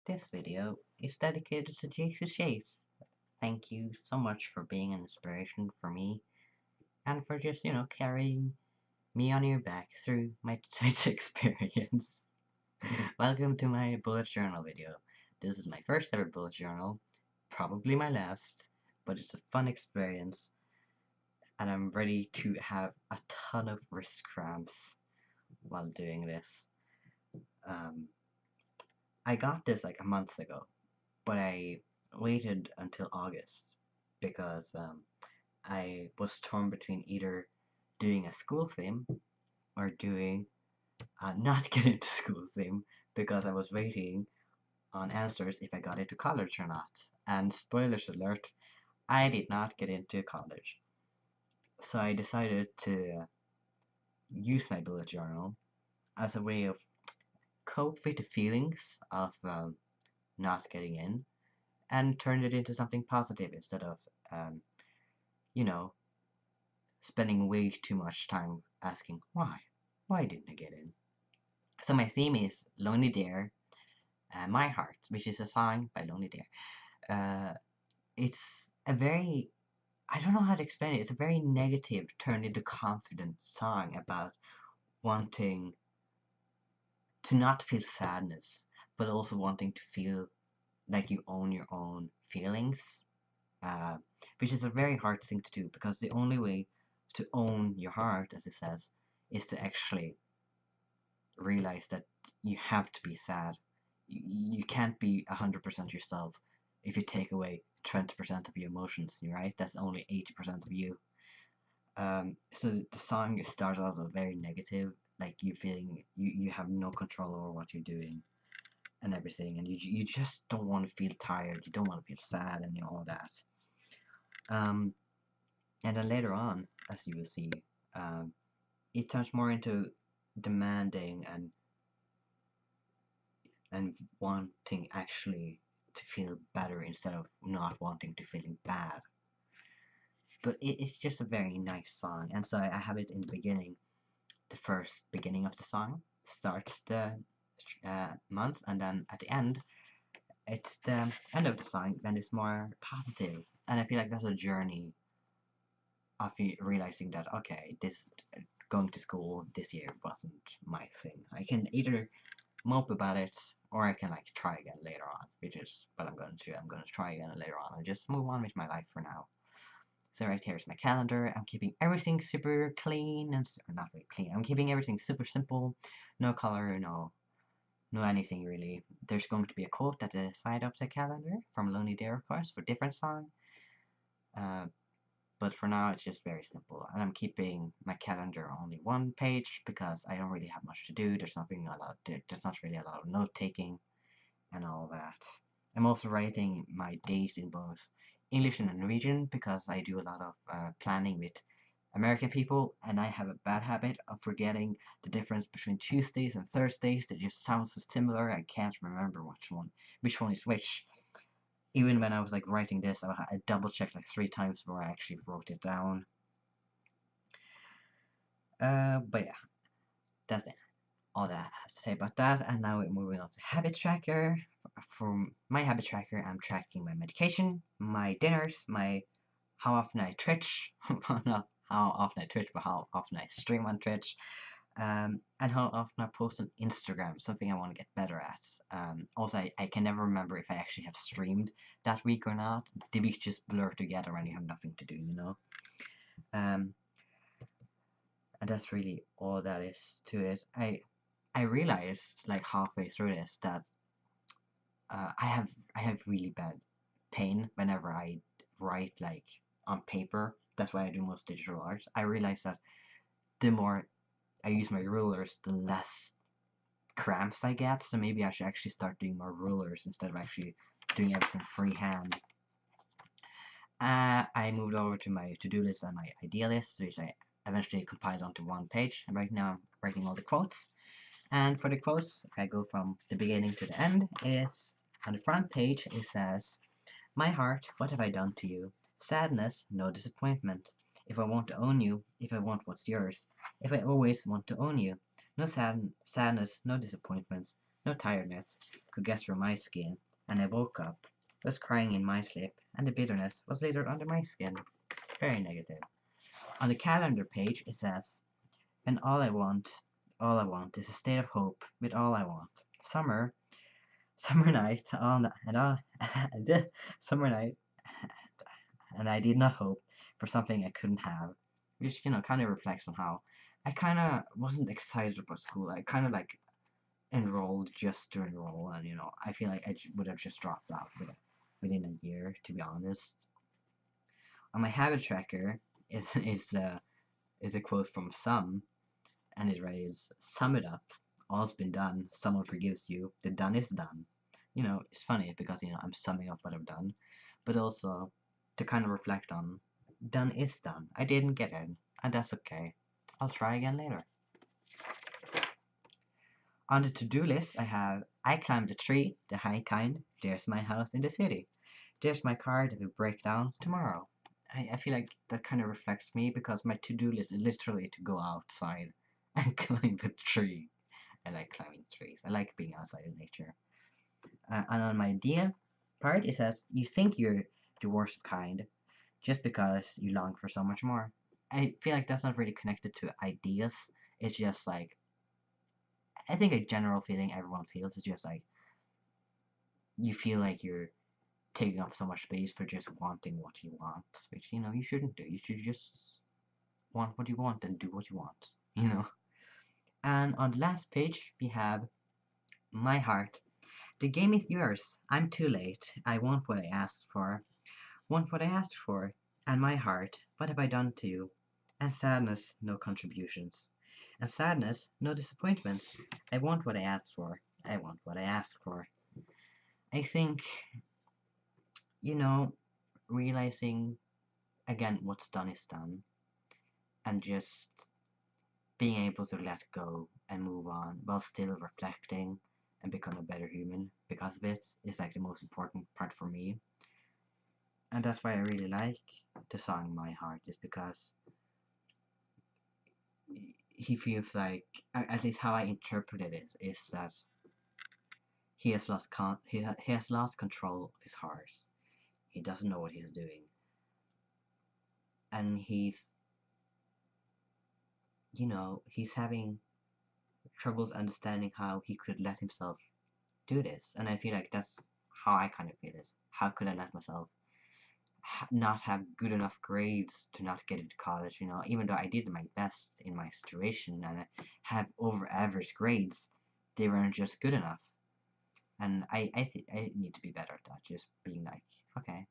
This video is dedicated to Jesus Chase. Thank you so much for being an inspiration for me and for just, carrying me on your back through my Twitch experience. Welcome to my bullet journal video. This is my first ever bullet journal, probably my last, but it's a fun experience and I'm ready to have a ton of wrist cramps while doing this. I got this like a month ago, but I waited until August because I was torn between either doing a school theme or doing not get into school theme because I was waiting on answers if I got into college or not. And spoilers alert, I did not get into college. So I decided to use my bullet journal as a way of cope with the feelings of not getting in and turn it into something positive instead of um, you know, spending way too much time asking why. Why didn't I get in? So my theme is Loney Dear, My Heart, which is a song by Loney Dear. It's a very, I don't know how to explain it. It's a very negative, turned into confident song about wanting to not feel sadness, but also wanting to feel like you own your own feelings, uh, which is a very hard thing to do because the only way to own your heart, as it says, is to actually realize that you have to be sad. You can't be 100% yourself if you take away 20% of your emotions, right? That's only 80% of you. So the song starts out very negative, like you feeling you have no control over what you're doing and everything, and you just don't want to feel tired, you don't want to feel sad and all that. Um, and then later on, as you will see, um, it turns more into demanding and wanting actually to feel better instead of not wanting to feeling bad. But it's just a very nice song, and so I have it in the beginning. The first beginning of the song starts the month, and then at the end, it's the end of the song, and it's more positive. And I feel like that's a journey of realizing that okay, this going to school this year wasn't my thing. I can either mope about it, or I can like try again later on, which is what I'm going to do. I'm going to try again later on and just move on with my life for now. So right here is my calendar. I'm keeping everything super clean and not really clean. I'm keeping everything super simple, no color, no anything really. There's going to be a quote at the side of the calendar from Loney Dear, of course, for different song. Uh, but for now, it's just very simple. And I'm keeping my calendar only one page because I don't really have much to do. There's not really a lot of note taking and all that. I'm also writing my days in both English and Norwegian because I do a lot of planning with American people, and I have a bad habit of forgetting the difference between Tuesdays and Thursdays. They just sound so similar. I can't remember which one is which. Even when I was like writing this, I double checked like 3 times before I actually wrote it down. But yeah, that's it. All that I have to say about that. And now we're moving on to habit tracker. For my habit tracker, I'm tracking my medication, my dinners, my how often I Twitch, not how often I Twitch, but how often I stream on Twitch, and how often I post on Instagram, something I want to get better at. Also, I can never remember if I actually have streamed that week or not. The weeks just blur together when you have nothing to do. Um, and that's really all that is to it. I realized like halfway through this that I have really bad pain whenever I write like on paper. That's why I do most digital art. I realize that the more I use my rulers, the less cramps I get. So maybe I should actually start doing more rulers instead of actually doing everything freehand. I moved over to my to-do list and my idea list, which I eventually compiled onto one page. And right now I'm writing all the quotes. And for the quotes, if I go from the beginning to the end, it's on the front page, it says, "My heart, what have I done to you? Sadness, no disappointment. If I want to own you, if I want what's yours, if I always want to own you. No sadness, no disappointments, No tiredness could guess through my skin, and I woke up, was crying in my sleep, and the bitterness was later under my skin. Very negative. On the calendar page it says, and all I want is a state of hope with all I want. Summer, summer night, and all, summer night, and I did not hope for something I couldn't have, which kind of reflects on how I kind of wasn't excited about school. I kind of like enrolled just to enroll, and I feel like I would have just dropped out within a year, to be honest. On my habit tracker is a quote from Some, and it reads, "Sum it up. All's been done. Someone forgives you. The done is done." It's funny because I'm summing up what I've done, but also to kind of reflect on done is done. I didn't get it, and that's okay. I'll try again later. On the to-do list, I climbed a tree, the high kind. There's my house in the city. There's my car that will break down tomorrow. I feel like that kind of reflects me because my to-do list is literally to go outside and climb a tree. I like climbing trees. I like being outside in nature. And on my idea part, it says, "You think you're the worst kind just because you long for so much more." I feel like that's not really connected to ideas. It's just like, I think a general feeling everyone feels is just like, you feel like you're taking up so much space for just wanting what you want, which, you shouldn't do. You should just want what you want and do what you want. And on the last page, we have my heart. The game is yours. I'm too late. I want what I asked for. Want what I asked for. And my heart, what have I done to you? And sadness, no contributions. And sadness, no disappointments. I want what I asked for. I want what I asked for. I think, you know, realizing again what's done is done, and just being able to let go and move on while still reflecting and become a better human because of it is like the most important part for me. And that's why I really like the song My Heart, is because he feels like, at least how I interpreted it, is that he has he has lost control of his heart. He doesn't know what he's doing, and he's having troubles understanding how he could let himself do this. And I feel like that's how I kind of feel this. How could I let myself not have good enough grades to not get into college? Even though I did my best in my situation and I have over average grades, they weren't just good enough. And I need to be better at that. Just being like, okay,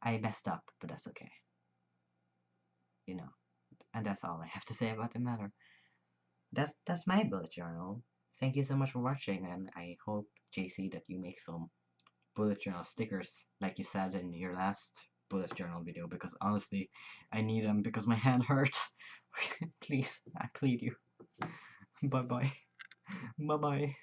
I messed up, but that's okay. And that's all I have to say about the matter. That's my bullet journal. Thank you so much for watching, and I hope, JC, that you make some bullet journal stickers like you said in your last bullet journal video, because honestly, I need them because my hand hurts. Please, I plead you. Bye bye. Bye bye.